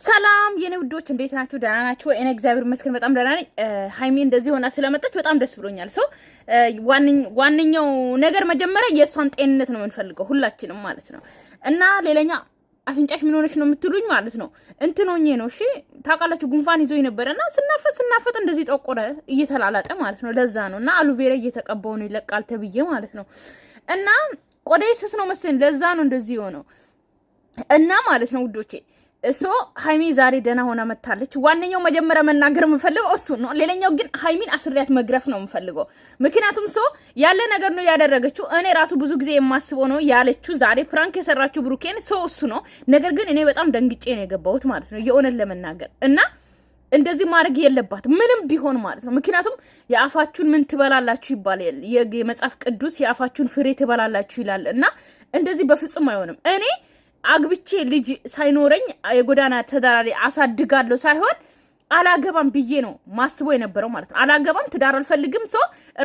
ሰላም የኔ ውዶች እንዴት ናችሁ? ደህና ናችሁ? እኔ እግዚአብሔር ይመስገን በጣም ደህና ነኝ። ሃይሚ እንደዚህ ሆና ስለመጣች በጣም ደስ ብሎኛል። ዋንኛው ነገር መጀመሪያ የሷን ጤንነት ነው የምንፈልገው ሁላችንም ማለት ነው። እና ሌላኛ አፍንጫሽ ምን ሆነሽ ነው የምትሉኝ ማለት ነው። እንትኖኜ ነው እሺ፣ ታውቃላችሁ ጉንፋን ይዞኝ ነበርና ስናፈጥ እንደዚህ ጠቆረ እየተላላጠ ማለት ነው። ለዛ ነው እና አሉቬራ እየተቀባው ነው ይለቃል ተብዬ ማለት ነው። እና ቆዳዬ ስስ ነው መሰለኝ ለዛ ነው እንደዚህ ሆነው እና ማለት ነው ውዶቼ። ሃይሚ ዛሬ ደህና ሆና መታለች። ዋንኛው መጀመሪያ መናገር የምፈልገው እሱ ነው። ሌላኛው ግን ሃይሚን አስሪያት መግረፍ ነው የምፈልገው። ምክንያቱም ያለ ነገር ነው ያደረገችው። እኔ ራሱ ብዙ ጊዜ የማስበው ነው ያለችው። ዛሬ ፕራንክ የሰራችው ብሩኬን እሱ ነው። ነገር ግን እኔ በጣም ደንግጬ ነው የገባሁት ማለት ነው የሆነን ለመናገር እና እንደዚህ ማድረግ የለባት ምንም ቢሆን ማለት ነው። ምክንያቱም የአፋችሁን ምን ትበላላችሁ ይባላል። የመጽሐፍ ቅዱስ የአፋችሁን ፍሬ ትበላላችሁ ይላል እና እንደዚህ በፍጹም አይሆንም። እኔ አግብቼ ልጅ ሳይኖረኝ የጎዳና ተዳራሪ አሳድጋለሁ ሳይሆን አላገባም ብዬ ነው ማስቦ የነበረው ማለት ነው። አላገባም፣ ትዳር አልፈልግም፣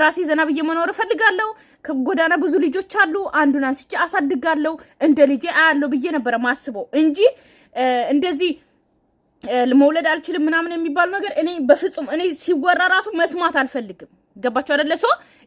ራሴ ዘና ብዬ መኖር ፈልጋለሁ። ከጎዳና ብዙ ልጆች አሉ፣ አንዱን አንስቼ አሳድጋለሁ፣ እንደ ልጄ አያለሁ ብዬ ነበር ማስቦ እንጂ እንደዚህ መውለድ አልችልም ምናምን የሚባል ነገር እኔ በፍጹም እኔ ሲወራ ራሱ መስማት አልፈልግም። ገባችሁ አይደለ?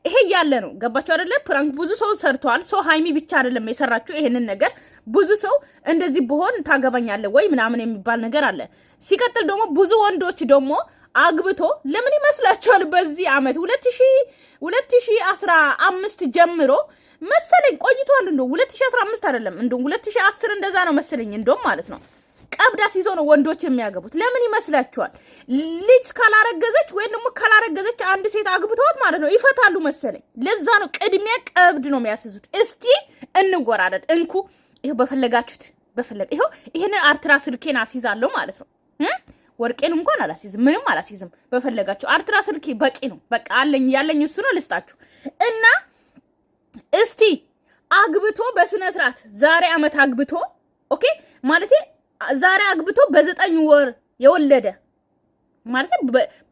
ይሄ ያለ ነው። ገባችሁ አይደለ? ፕራንክ ብዙ ሰው ሰርቷል። ሃይሚ ብቻ አይደለም የሰራችሁ ይሄንን ነገር። ብዙ ሰው እንደዚህ በሆን ታገባኛለህ ወይ ምናምን የሚባል ነገር አለ። ሲቀጥል ደግሞ ብዙ ወንዶች ደግሞ አግብቶ ለምን ይመስላችኋል በዚህ አመት 2015 ጀምሮ መሰለኝ ቆይቷል። እንደው 2015 አይደለም እንደው 2010 እንደዛ ነው መሰለኝ እንደው ማለት ነው ቀብዳ ሲዞ ነው ወንዶች የሚያገቡት። ለምን ይመስላችኋል? ልጅ ካላረገዘች ወይ ደግሞ ካላረገዘች አንድ ሴት አግብተውት ማለት ነው ይፈታሉ መሰለኝ። ለዛ ነው ቅድሚያ ቀብድ ነው የሚያስዙት። እስቲ እንወራረድ እንኩ ይሄው በፈለጋችሁት ይሄው ይሄንን አርትራ ስልኬን አስይዛለሁ ማለት ነው። ወርቄን እንኳን አላስይዝም፣ ምንም አላስይዝም። በፈለጋችሁ አርትራ ስልኬ በቂ ነው። በቃ ያለኝ እሱ ነው ልስጣችሁ። እና እስቲ አግብቶ በስነ ስርዓት ዛሬ አመት አግብቶ ኦኬ ማለት ዛሬ አግብቶ በ9 ወር የወለደ ማለት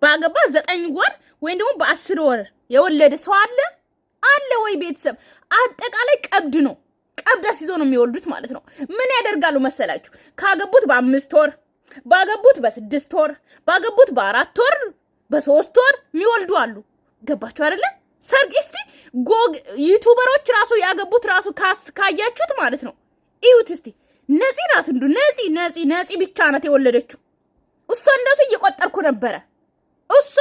ባገባ 9 ወር ወይ ደግሞ በ10 ወር የወለደ ሰው አለ ወይ? ቤተሰብ አጠቃላይ ቀብድ ነው። ቀብዳ ሲዞ ነው የሚወልዱት ማለት ነው። ምን ያደርጋሉ መሰላችሁ? ካገቡት በ5 ወር፣ ባገቡት በ6 ወር፣ ባገቡት በ4 ወር፣ በ3 ወር የሚወልዱ አሉ። ገባችሁ አይደለ? ሰርግ እስቲ ዩቲዩበሮች ራሱ ያገቡት ራሱ ካያችሁት ማለት ነው እዩት እስቲ። ነፂ ናት እንዱ ነፂ ብቻ ናት የወለደችው። እሷ እንደሱ እየቆጠርኩ ነበረ። እሷ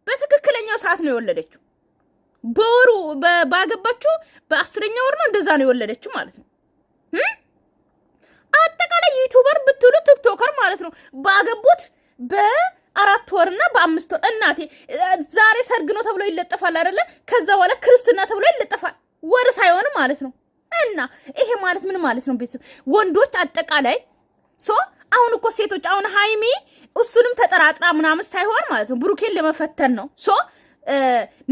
በትክክለኛው ሰዓት ነው የወለደችው። በወሩ ባገባችሁ በ10ኛ ወር ነው እንደዛ ነው የወለደችው ማለት ነው። አጠቃላይ ዩቲዩበር ብትሉ ቲክቶከር ማለት ነው ባገቡት በ4 ወርና በ5 ወር። እናቴ ዛሬ ሰርግ ነው ተብሎ ይለጠፋል አይደለ? ከዛ በኋላ ክርስትና ተብሎ ይለጠፋል ወር ሳይሆን ማለት ነው። እና ይሄ ማለት ምን ማለት ነው? ቤተሰብ ወንዶች አጠቃላይ አሁን እኮ ሴቶች አሁን ሃይሚ እሱንም ተጠራጥራ ምናምን ሳይሆን ማለት ነው ብሩኬን ለመፈተን ነው።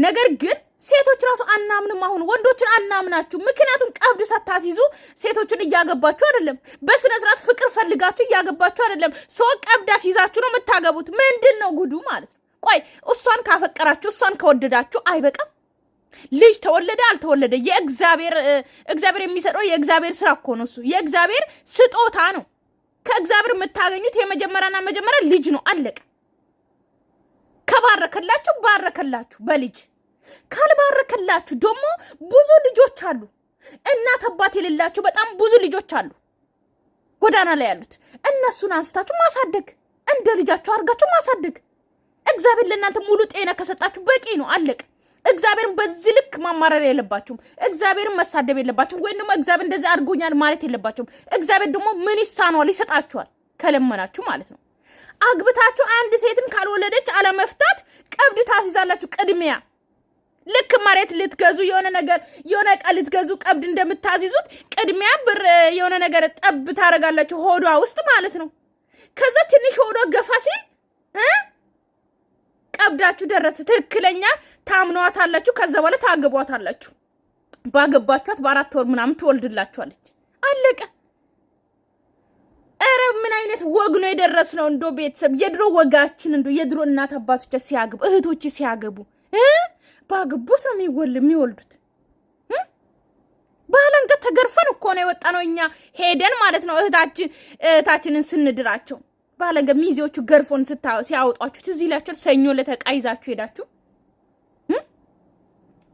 ነገር ግን ሴቶች ራሱ አናምንም። አሁን ወንዶችን አናምናችሁ። ምክንያቱም ቀብድ ሳታሲዙ ሴቶችን እያገባችሁ አይደለም። በስነ ስርዓት ፍቅር ፈልጋችሁ እያገባችሁ አይደለም። ቀብድ አሲዛችሁ ነው የምታገቡት። ምንድነው ጉዱ ማለት ነው? ቆይ እሷን ካፈቀራችሁ እሷን ከወደዳችሁ አይበቃም? ልጅ ተወለደ አልተወለደ እግዚአብሔር የሚሰጠው የእግዚአብሔር ስራ እኮ ነው። እሱ የእግዚአብሔር ስጦታ ነው። ከእግዚአብሔር የምታገኙት የመጀመሪያና መጀመሪያ ልጅ ነው። አለቀ። ከባረከላችሁ ባረከላችሁ በልጅ ካልባረከላችሁ ደግሞ ብዙ ልጆች አሉ። እናት አባት የሌላችሁ በጣም ብዙ ልጆች አሉ ጎዳና ላይ ያሉት። እነሱን አንስታችሁ ማሳደግ፣ እንደ ልጃችሁ አድርጋችሁ ማሳደግ። እግዚአብሔር ለእናንተ ሙሉ ጤና ከሰጣችሁ በቂ ነው። አለቀ። እግዚአብሔርን በዚህ ልክ ማማረር የለባችሁም። እግዚአብሔርን መሳደብ የለባችሁም። ወይ ደግሞ እግዚአብሔር እንደዚህ አድርጎኛል ማለት የለባችሁም። እግዚአብሔር ደግሞ ምን ይሳነዋል? ይሰጣችኋል ከለመናችሁ ማለት ነው። አግብታችሁ አንድ ሴትን ካልወለደች አለመፍታት ቀብድ ታስይዛላችሁ ቅድሚያ። ልክ መሬት ልትገዙ የሆነ ዕቃ ልትገዙ ቀብድ እንደምታስይዙት ቅድሚያ ብር የሆነ ነገር ጠብ ታረጋላችሁ ሆዷ ውስጥ ማለት ነው። ከዛ ትንሽ ሆዷ ገፋ ሲል ቀብዳችሁ ደረሰ። ትክክለኛ ታምኗታላችሁ። ከዛ በኋላ ታገቧታላችሁ። ባገባችኋት በ4 ወር ምናምን ትወልድላችኋለች። አለቀ። ምን አይነት ወግ ነው የደረስነው? እንዶ ቤተሰብ የድሮ ወጋችን እንዶ የድሮ እናት አባቶች ሲያገቡ እህቶች ሲያገቡ ባገቡት ነው የሚወልዱት። ባለንገ ተገርፈን እኮ ነው የወጣነው እኛ ሄደን ማለት ነው እህታችንን ስንድራቸው ባለንገ ሚዜዎቹ ገርፎን ሲያወጧችሁ ትዝ ይላችኋል። ሰኞ ለተቃይዛችሁ ሄዳችሁ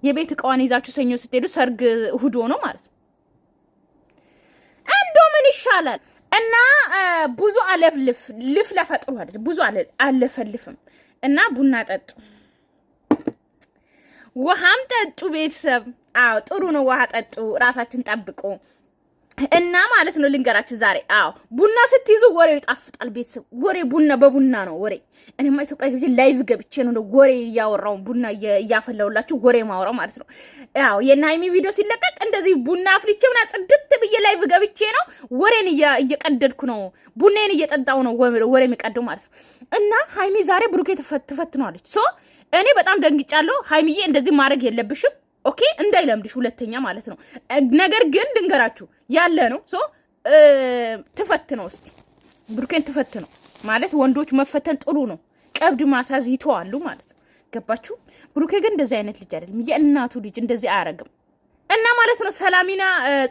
የቤት እቃዋን ይዛችሁ ሰኞ ስትሄዱ ሰርግ እሁድ ሆኖ ማለት ነው። እንደው ምን ይሻላል እና ብዙ ልፍ ለፈጥሩ አይደል ብዙ አለፈልፍም እና ቡና ጠጡ ውሃም ጠጡ ቤተሰብ። አዎ ጥሩ ነው ውሃ ጠጡ ራሳችን ጠብቁ እና ማለት ነው። ልንገራችሁ ዛሬ ቡና ስትይዙ ወሬው ይጣፍጣል ቤተሰብ። ወሬ ቡና በቡና ነው ወሬ። እኔማ ኢትዮጵያ ግብጂ ላይቭ ገብቼ ነው ወሬ ያወራው ቡና ያፈላውላችሁ ወሬ ማወራው ማለት ነው። የና ሃይሚ ቪዲዮ ሲለቀቅ እንደዚህ ቡና አፍልቼውና ጽድት ብዬ ላይቭ ገብቼ ነው ወሬን እየቀደድኩ ነው ቡናዬን እየጠጣው ነው ወሬ የሚቀደው ማለት ነው። እና ሃይሚ ዛሬ ብሩኬ ተፈትኗለች። ሶ እኔ በጣም ደንግጫለሁ። ሃይሚዬ እንደዚህ ማድረግ የለብሽም ኦኬ፣ እንዳይለምድሽ ሁለተኛ ማለት ነው። ነገር ግን ድንገራችሁ ያለ ነው። ሶ ተፈትነው እስቲ ብሩኬን ተፈትነው ማለት ወንዶች መፈተን ጥሩ ነው። ቀብድ ማሳዝ ይተዋሉ ማለት ነው። ገባችሁ? ብሩኬ ግን እንደዚህ አይነት ልጅ አይደለም። የእናቱ ልጅ እንደዚህ አያረግም። እና ማለት ነው ሰላሚና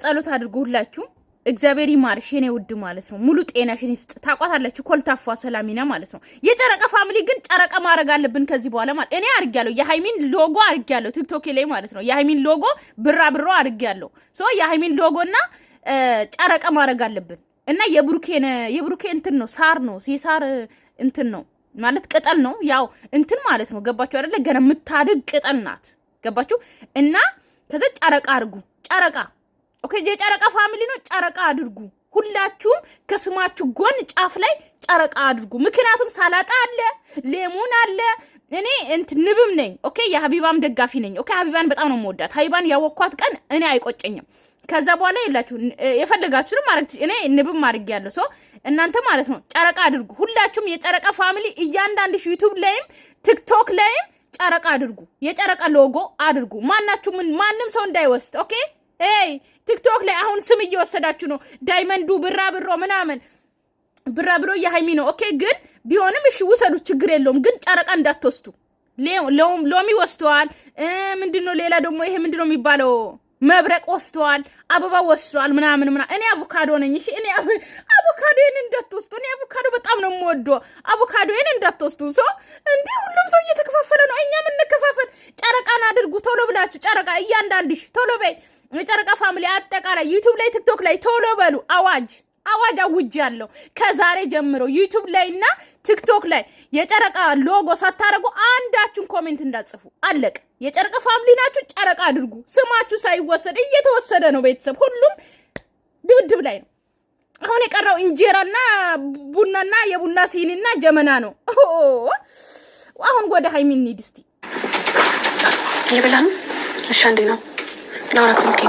ጸሎት አድርጉ ሁላችሁ። እግዚአብሔር ይማርሽ የኔ ውድ ማለት ነው። ሙሉ ጤናሽን ይስጥ። ታቋታላችሁ ኮልታፋ ሰላሚና ማለት ነው። የጨረቃ ፋሚሊ ግን ጨረቃ ማድረግ አለብን ከዚህ በኋላ ማለት እኔ አርጋለሁ። የሃይሚን ሎጎ አርጋለሁ ቲክቶክ ላይ ማለት ነው። የሃይሚን ሎጎ ብሮ አርጋለሁ። ሶ የሃይሚን ሎጎና ጨረቃ ማድረግ አለብን። እና የብሩኬ እንትን ነው ሳር ነው የሳር እንትን ነው ማለት ቅጠል ነው ያው እንትን ማለት ነው። ገባችሁ አይደለ? ገና የምታድግ ቅጠል ናት። ገባችሁ? እና ከዛ ጨረቃ አድርጉ። ጨረቃ ኦኬ፣ የጨረቃ ፋሚሊ ነው። ጨረቃ አድርጉ ሁላችሁም ከስማችሁ ጎን ጫፍ ላይ ጨረቃ አድርጉ። ምክንያቱም ሳላጣ አለ ሌሞን አለ። እኔ ንብም ነኝ ኦኬ፣ የሀቢባም ደጋፊ ነኝ ኦኬ። ሀቢባን በጣም ነው የምወዳት። ሀቢባን ያወኳት ቀን እኔ አይቆጨኝም። ከዛ በኋላ ይላችሁ የፈለጋችሁንም ማለት እኔ ንብም አድርጌ ያለው ሰው እናንተ ማለት ነው። ጨረቃ አድርጉ ሁላችሁም የጨረቃ ፋሚሊ እያንዳንድሽ ዩቲዩብ ላይም ቲክቶክ ላይም ጨረቃ አድርጉ። የጨረቃ ሎጎ አድርጉ። ማንም ሰው እንዳይወስድ ኦኬ። ቲክቶክ ላይ አሁን ስም እየወሰዳችሁ ነው። ዳይመንዱ ብራብሮ ምናምን ብራብሮ የሃይሚ ነው ኦኬ። ግን ቢሆንም እሺ ውሰዱት ችግር የለውም። ግን ጨረቃ እንዳትወስዱ። ሎሚ ወስደዋል። ምንድነው ሌላ ደግሞ ይሄ ምንድነው የሚባለው መብረቅ ወስደዋል። አበባ ወስደዋል ምናምን እኔ አቮካዶ ነኝ እሺ። እኔ አቮካዶን እንዳትወስዱ። እኔ አቮካዶ በጣም ነው የምወደው። አቮካዶን እንዳትወስዱ። ሶ እንዴ ሁሉም ሰው እየተከፋፈለ ነው። እኛ ምን እንከፋፈል? ጨረቃን አድርጉ ቶሎ ብላችሁ ጨረቃ እያንዳንድሽ ቶሎ በይ። የጨረቃ ፋሚሊ አጠቃላይ ዩቲዩብ ላይ ቲክቶክ ላይ ቶሎ በሉ። አዋጅ አውጅ ያለው ከዛሬ ጀምሮ ዩቲዩብ ላይ እና ቲክቶክ ላይ የጨረቃ ሎጎ ሳታረጉ አንዳችሁን ኮሜንት እንዳጽፉ አለቀ። የጨረቃ ፋሚሊ ናችሁ ጨረቃ አድርጉ። ስማችሁ ሳይወሰድ እየተወሰደ ነው ቤተሰብ። ሁሉም ድብድብ ላይ ነው። አሁን የቀረው እንጀራና ቡናና የቡና ሲኒና ጀመና ነው። አሁን ወደ ሃይሚ እንሂድ እስቲ። ይበላል እሺ። አንዴ ነው ላውራ ፈልጌ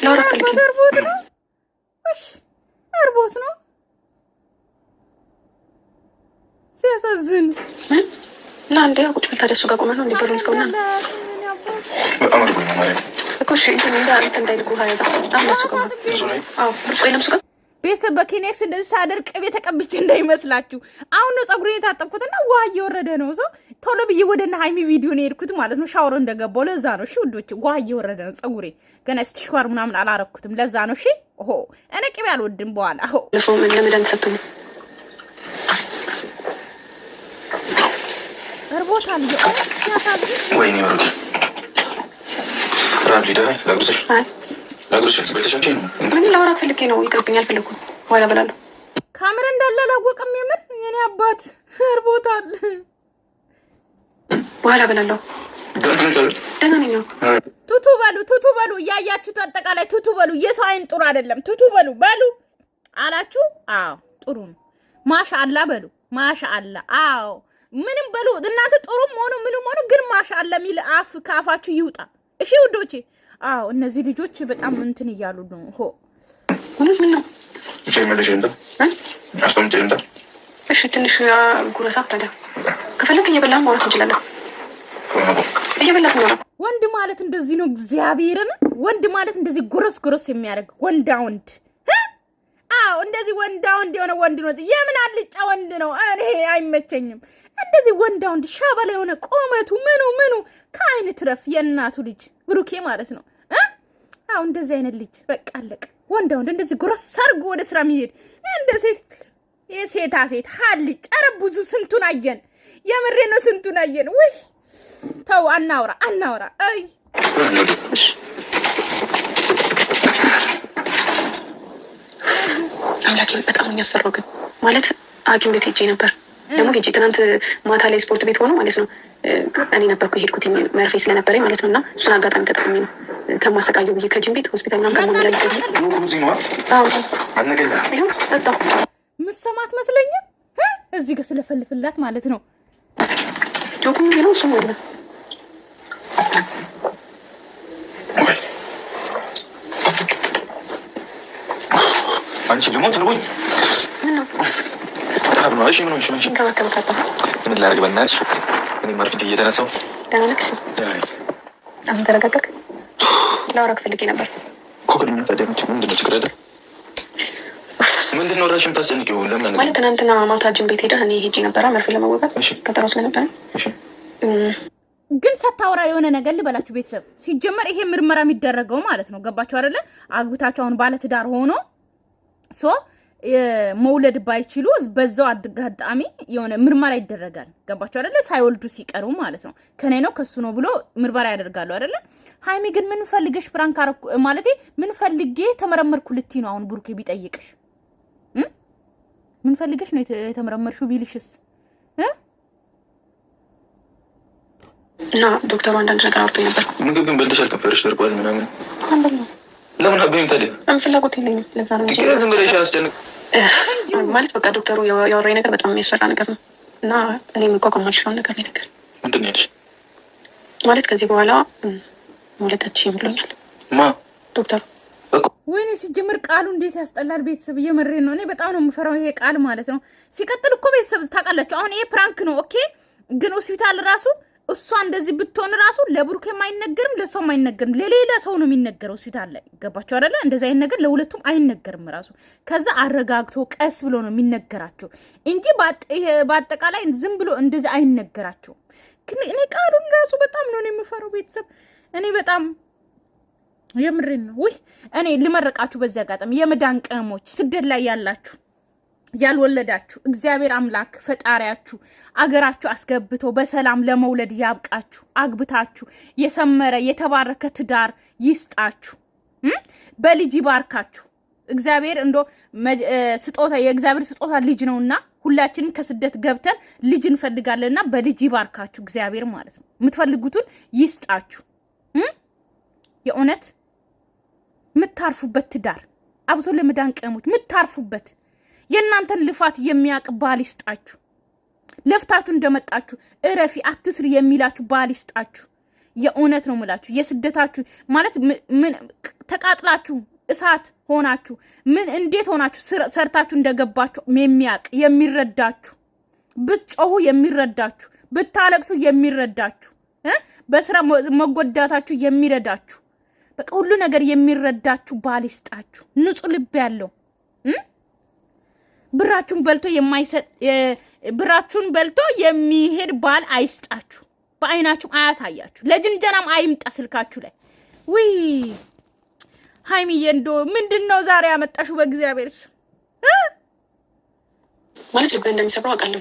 ላውራ ፈልጌ አርቦት ነው ሲያሳዝን ለአንዴ ቁጭ ብል ታዲያ እሱ ጋር ቆመን ነው እንዴ በሩን እስከውና እኮ እሺ እንትን እንዳይልቁ ሀያዛ አሁን እሱ ጋር ብርጭቆ የለም እሱ ጋር ቤተሰብ በኬኔክስ እንደዚህ ሳደርቅ ቅቤ ተቀብቼ እንዳይመስላችሁ። አሁን ነው ጸጉሬን የታጠብኩትና ውሃ እየወረደ ነው። ሰው ቶሎ ብዬ ወደና ሃይሚ ቪዲዮ ነው የሄድኩት ማለት ነው። ሻወር እንደገባው ለዛ ነው። እሺ ውዶች ውሃ እየወረደ ነው ጸጉሬ ገና እስቲሽዋር ምናምን አላረኩትም። ለዛ ነው። እሺ እኔ ቅቤ አልወድም። በኋላ ለፎም ለመዳን ሰጥቶኝ እርቦታል። ወይኔ ወርቅ ራብ ሊዳ ለጉስሽ ምን ላውራ ፈልጌ ነው። ይቅርብኝ፣ አልፈለኩም። በኋላ እበላለሁ። ካሜራ እንዳለ አላወቅም። የምር የኔ አባት እርቦታል። በኋላ እበላለሁ። ደህና ነኝ። ቱቱ በሉ እያያችሁት አጠቃላይ ቱቱ በሉ። የሰው አይን ጥሩ አይደለም። ቱቱ በሉ አላችሁ። አዎ ጥሩ ነው። ማሻአላ በሉ። ማሻአላ አዎ ምንም በሉ እናንተ ጥሩም ሆኖ ምንም ሆኖ ግን ማሻአላ የሚል አፍ ካፋችሁ ይውጣ። እሺ ውዶቼ። አዎ እነዚህ ልጆች በጣም እንትን እያሉ ነው። ምን ነው እሺ ማለት ነው አስተምጭ እንደ እሺ ትንሽ ጉረሳ ታዲያ ከፈለክ እየበላህ ማውራት እንችላለን። እየበላህ ነው። ወንድ ማለት እንደዚህ ነው። እግዚአብሔርን ወንድ ማለት እንደዚህ ጉረስ የሚያደርግ ወንድ አዎ እንደዚህ ወንድ የሆነ ወንድ ነው። የምን አልጫ ወንድ ነው። እኔ አይመቸኝም። እንደዚህ ወንድ ሻባላ የሆነ ቆመቱ ምኑ ከአይን ትረፍ የእናቱ ልጅ ብሩኬ ማለት ነው። አሁን እንደዚህ አይነት ልጅ በቃ አለቀ። ወንድ እንደዚህ ጎረስ ሰርጎ ወደ ስራ የሚሄድ እንደ ሴት የሴታ ሴት ሀልጭ። ኧረ ብዙ ስንቱን አየን። የምሬ ነው ስንቱን አየን። ወይ ተው አናውራ። አይ አምላኬ በጣም የሚያስፈራው ግን ማለት ሐኪም ቤት ሄጄ ነበር። ደግሞ ሄጄ ትናንት ማታ ላይ ስፖርት ቤት ሆኖ ማለት ነው እኔ ነበርኩ የሄድኩት መርፌ ስለነበረኝ ማለት ነው። እና እሱን አጋጣሚ ተጠቅሜ ነው ከማሰቃየው ብዬ ከጅም ቤት ሆስፒታል ምናምን ጋር ማመላለስ ምሰማት መስለኝም እዚህ ጋር ስለፈልፍላት ማለት ነው። ጆኩ ነው እሱ ነው። አንቺ ደግሞ ትርቦኝ ምን ነው ታብነው? እሺ ምን ሆነሽ? ምን ላድርግ በእናትሽ? እኔ ማርፍት እየተነሳው ደህና ነሽ? አሁን ተረጋጋክ? ላውራክ ፈልጌ ነበር እኮ ግን ታደምጭ ምንድነው ችግር አይደል? ምንድነው ራሽን ታስጨንቂው? ለምን ማለት ትናንትና ማታ ጅም ቤት ሄደህ እኔ ሄጄ ነበረ መርፌ ለመወጋት ቀጠሮ ስለነበረ። እሺ ግን ሳታወራ የሆነ ነገር ልበላችሁ ቤተሰብ። ሲጀመር ይሄ ምርመራ የሚደረገው ማለት ነው ገባችሁ አይደለ? አግብታችሁ አሁን ባለ ትዳር ሆኖ መውለድ ባይችሉ በዛው አጋጣሚ የሆነ ምርመራ ይደረጋል። ገባችሁ አይደለ? ሳይወልዱ ሲቀሩ ማለት ነው። ከኔ ነው ከሱ ነው ብሎ ምርመራ ያደርጋሉ አይደለ? ሃይሚ ግን ምን ፈልገሽ ፍራንክ አረኩ ማለት ምን ፈልጌ ተመረመርኩ ልትይ ነው? አሁን ብሩኬ ቢጠይቅሽ ምን ፈልገሽ ነው የተመረመርሽው ቢልሽስ? እና ዶክተሩ አንዳንድ ነገር አውርቶኝ ነበር። ምግብ ግን በልተሻል? ከፈረሽ ደርቋል ምናምን ለምን አበይም ታዲያ? ፍላጎት የለኝም ለዛ ነው እንጂ ዝም ብለሽ አስጨንቅ ማለት በቃ ዶክተሩ ያወራኝ ነገር በጣም የሚያስፈራ ነገር ነው እና እኔ መቋቋም አልችለውም ነገር ነው። ነገር ምንድን ነው ያልሽ? ማለት ከዚህ በኋላ መውለዳችን ብሎኛል ዶክተሩ። ወይኔ ሲጀምር ቃሉ እንዴት ያስጠላል ቤተሰብ። እየመሬን ነው። እኔ በጣም ነው የምፈራው ይሄ ቃል ማለት ነው። ሲቀጥል እኮ ቤተሰብ ታውቃላችሁ አሁን ይሄ ፕራንክ ነው ኦኬ፣ ግን ሆስፒታል ራሱ እሷ እንደዚህ ብትሆን ራሱ ለብሩኬም አይነገርም ለሷም አይነገርም፣ ለሌላ ሰው ነው የሚነገረው ሆስፒታል ላይ ገባችሁ አይደለ? እንደዚህ አይነት ነገር ለሁለቱም አይነገርም ራሱ። ከዛ አረጋግቶ ቀስ ብሎ ነው የሚነገራቸው እንጂ በአጠቃላይ ዝም ብሎ እንደዚህ አይነገራቸው። ግን እኔ ቃሉን ራሱ በጣም ነው የምፈራው ቤተሰብ። እኔ በጣም የምሬን ነው። ውይ እኔ ልመረቃችሁ በዚህ አጋጣሚ የመዳን ቀሞች ስደት ላይ ያላችሁ ያልወለዳችሁ እግዚአብሔር አምላክ ፈጣሪያችሁ አገራችሁ አስገብቶ በሰላም ለመውለድ ያብቃችሁ። አግብታችሁ የሰመረ የተባረከ ትዳር ይስጣችሁ። በልጅ ይባርካችሁ እግዚአብሔር። እንዶ ስጦታ የእግዚአብሔር ስጦታ ልጅ ነውና ሁላችንም ከስደት ገብተን ልጅ እንፈልጋለንና በልጅ ይባርካችሁ እግዚአብሔር ማለት ነው። የምትፈልጉትን ይስጣችሁ። የእውነት ምታርፉበት ትዳር አብሶ ለመዳን ቀሞች ምታርፉበት የእናንተን ልፋት የሚያቅ ባል ይስጣችሁ። ለፍታችሁ እንደመጣችሁ እረፊ አትስሪ የሚላችሁ ባል ይስጣችሁ። የእውነት ነው የምላችሁ። የስደታችሁ ማለት ምን ተቃጥላችሁ እሳት ሆናችሁ ምን እንዴት ሆናችሁ ሰርታችሁ እንደገባችሁ የሚያቅ የሚረዳችሁ፣ ብትጮሁ የሚረዳችሁ፣ ብታለቅሱ የሚረዳችሁ፣ በስራ መጎዳታችሁ የሚረዳችሁ፣ በቃ ሁሉ ነገር የሚረዳችሁ ባል ይስጣችሁ። ንጹህ ልብ ያለው ብራችሁን በልቶ የማይሰጥ ብራችሁን በልቶ የሚሄድ ባል አይስጣችሁ። በአይናችሁ አያሳያችሁ። ለጅንጀናም አይምጣ ስልካችሁ ላይ። ውይ ሃይሚዬ እንዶ ምንድነው ዛሬ ያመጣሽው? በእግዚአብሔር ስም ማለት ልብ እንደሚሰብረው አውቃለሁ።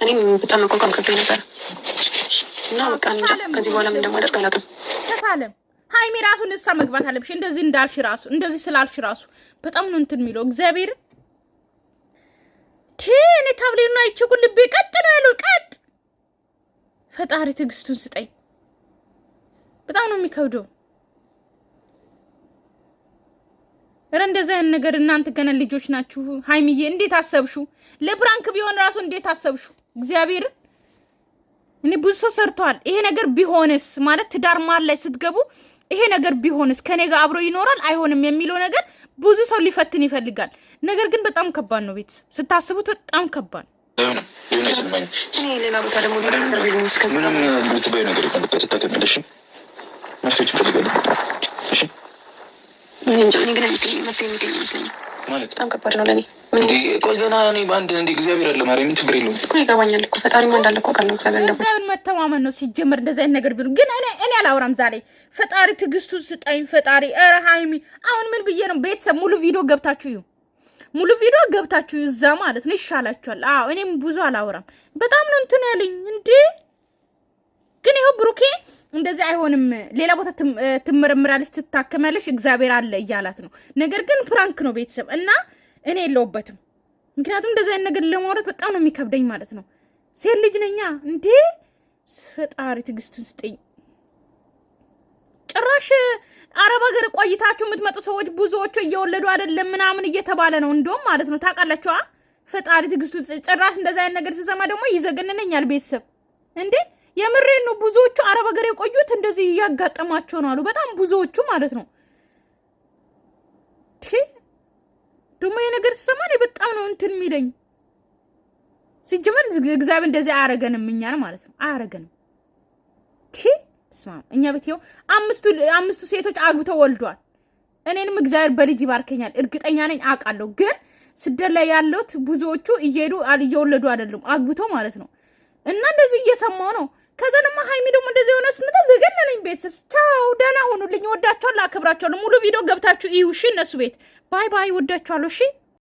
እኔም በጣም መቋቋም ከብዶኝ ነበር እና በቃ ከዚህ በኋላ ምን እንደማደርግ አላውቅም። ተሳለም ሃይሚ ራሱ ንስሓ መግባት አለብሽ። እንደዚህ እንዳልሽ ራሱ እንደዚህ ስላልሽ ራሱ በጣም ነው እንትን የሚለው እግዚአብሔር እኔ ታብሌና አይችኩ ልቤ ቀጥ ነው ያለው። ቀጥ ፈጣሪ ትዕግስቱን ስጠኝ። በጣም ነው የሚከብደው። ኧረ እንደዛ አይነት ነገር እናንተ ገና ልጆች ናችሁ። ሃይሚዬ እንዴት አሰብሹ? ለብራንክ ቢሆን ራሱ እንዴት አሰብሹ? እግዚአብሔር እኔ ብዙ ሰው ሰርቷል። ይሄ ነገር ቢሆንስ ማለት ትዳር ማል ላይ ስትገቡ ይሄ ነገር ቢሆንስ ከኔ ጋር አብሮ ይኖራል አይሆንም የሚለው ነገር ብዙ ሰው ሊፈትን ይፈልጋል። ነገር ግን በጣም ከባድ ነው። ቤት ስታስቡት በጣም ከባድ ነው። እኔ ሌላ ቦታ ደግሞ ምንም ልትበይ ነገር ተጠቀምልሽ መፍትሄ ይፈልጋል። እሺ እኔ ግን አይመስለኝም መፍትሄ የሚገኝ አይመስለኝም። ማለት በጣም ከባድ ነው ለኔ። ቆይ ገና እኔ በአንድ እንደ እግዚአብሔር አለ ማርያም ችግር የለውም እኮ ይገባኛል እኮ ፈጣሪማ እንዳለ እኮ ቃል ነው። እግዚአብሔር መተማመን ነው ሲጀመር እንደዛ አይነት ነገር ቢሉ ግን እኔ አላወራም ዛሬ። ፈጣሪ ትዕግስቱን ስጠኝ ፈጣሪ። ኧረ ሃይሚ አሁን ምን ብዬ ነው? ቤተሰብ ሙሉ ቪዲዮ ገብታችሁ እዩ፣ ሙሉ ቪዲዮ ገብታችሁ እዛ ማለት ነው ይሻላችኋል። አዎ እኔም ብዙ አላወራም። በጣም ነው እንትን ያለኝ እንዴ። ግን ይኸው ብሩኬ እንደዚህ አይሆንም፣ ሌላ ቦታ ትመረምራለች፣ ትታከማለች፣ እግዚአብሔር አለ እያላት ነው። ነገር ግን ፕራንክ ነው ቤተሰብ እና እኔ የለውበትም። ምክንያቱም እንደዚህ አይነት ነገር ለማውራት በጣም ነው የሚከብደኝ ማለት ነው። ሴት ልጅ ነኛ እንዴ። ፈጣሪ ትዕግስቱን ስጠኝ። ጭራሽ አረብ ሀገር ቆይታችሁ የምትመጡ ሰዎች ብዙዎቹ እየወለዱ አይደለም ምናምን እየተባለ ነው እንደውም ማለት ነው። ታውቃላችሁ? ፈጣሪ ትዕግስቱን ጭራሽ እንደዚህ አይነት ነገር ስሰማ ደግሞ ይዘገንነኛል ቤተሰብ እንዴ። የምሬን ነው። ብዙዎቹ አረብ ሀገር የቆዩት እንደዚህ እያጋጠማቸው ነው አሉ። በጣም ብዙዎቹ ማለት ነው። ደግሞ የነገር ስሰማ በጣም ነው እንትን የሚለኝ። ሲጀመር እግዚአብሔር እንደዚህ አያረገንም እኛን ማለት ነው። አያረገንም። ስማ እኛ ቤት ይኸው አምስቱ ሴቶች አግብተው ወልዷል። እኔንም እግዚአብሔር በልጅ ይባርከኛል እርግጠኛ ነኝ፣ አውቃለሁ። ግን ስደት ላይ ያሉት ብዙዎቹ እየወለዱ አይደሉም አግብተው ማለት ነው። እና እንደዚህ እየሰማው ነው። ከዛ ደግሞ ሃይሚ ደግሞ እንደዚህ የሆነ ስምታ ዘገነነኝ። ቤተሰብ ቻው፣ ደህና ሁኑልኝ። ወዳችኋለሁ፣ አክብራችኋለሁ። ሙሉ ቪዲዮ ገብታችሁ እዩ እሺ። እነሱ ቤት ባይ ባይ። ወዳችኋለሁ እሺ።